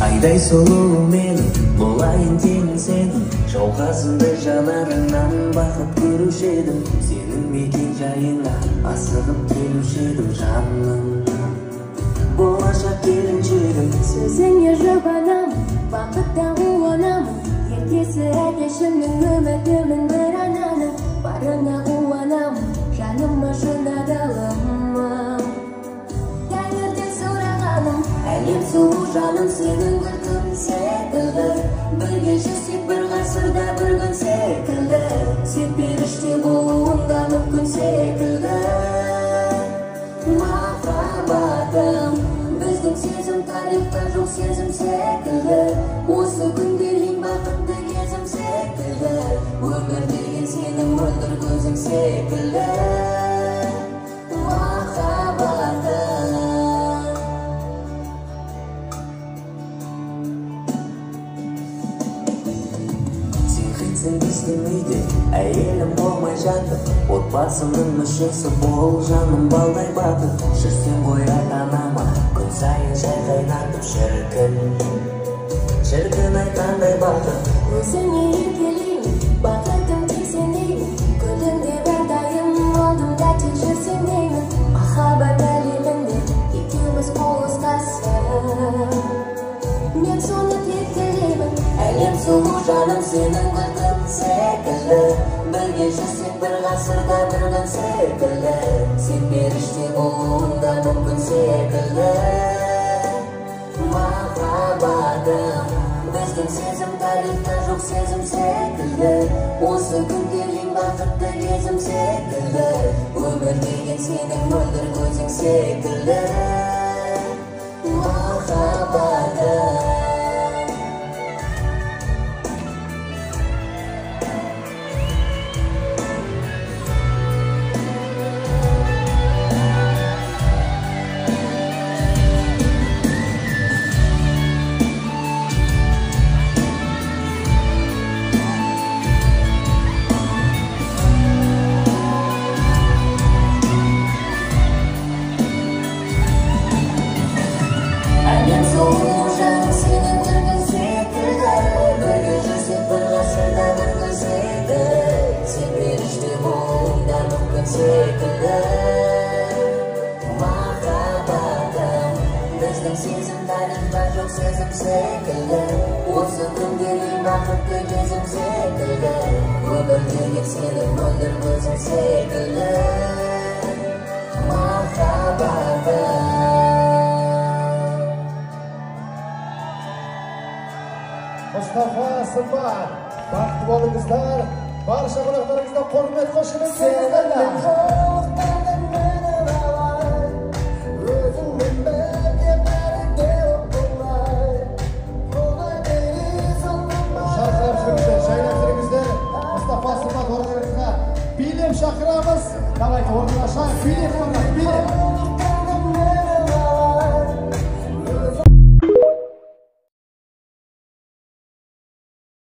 Айдай сұлу менің, болайын теңің сенің, жауқазынды жанарыңнан бақыт көруші едім. Сенің мекен жайыңа асығып келуші едім, жаным, болашақ келіншегім. Сөзіңе жұбанамын, бақытта қуанамын, ертесі әкешімнің үмітімін бір ананы. Барына қуанамын, жаныма шынадалымын. Тәңірден сұрағаным, әлем сұлу жаным сенің күлкің секілді. Бірге жүрсек бір ғасырда бір күн секілді. Сен періште болуыңда мүмкін секілді. Махаббатым, біздің сезім тарихта жоқ сезім секілді. Осы күндер ең бақытты кезім секілді. Өмір деген сенің мөлдір көзің секілді. Махаббатым. Сен қитсің біздің үйде, әйелім болмай жатып, отбасымның мүшесі бол, жаным балдай батып. Жүрсем ғой ата-анама, күн сайын шай қайнатып. Шіркін ай қандай бақыт. Өзіңе еркелеймін, бақытым тек сендеймін. Күліңде әрдайым алдым да тек жүрсең деймін. Махаббат әлемінде екеуміз қол ұстасып, мен соны тек тілеймін. Әлем сұлу жаным сенің күлкің секілді. Бірге жүрсек бір ғасырда бір күн секілді. Сен періште болуыңда мүмкін секілді. Махаббатым, біздің сезім тарихта жоқ сезім секілді. Осы күндер ең бақытты кезім секілді. Өмір деген сенің мөлдір көзің секілді. Махаббатым. Махаббатым, біздің сезім тарихта жоқ сезім секілді. Осы күндер ең бақытты кезім секілді. Өмір деген сенің мөлдір көзің секілді. Махаббатым. Мұстафа Сымбат, бақытты болыңыздар. Барша қонақтарыңыздан құрмет қошемет келіңіздер. Mustafa Sımbat organımızda bilim şakramız. Давайте organlaşalım. Bilim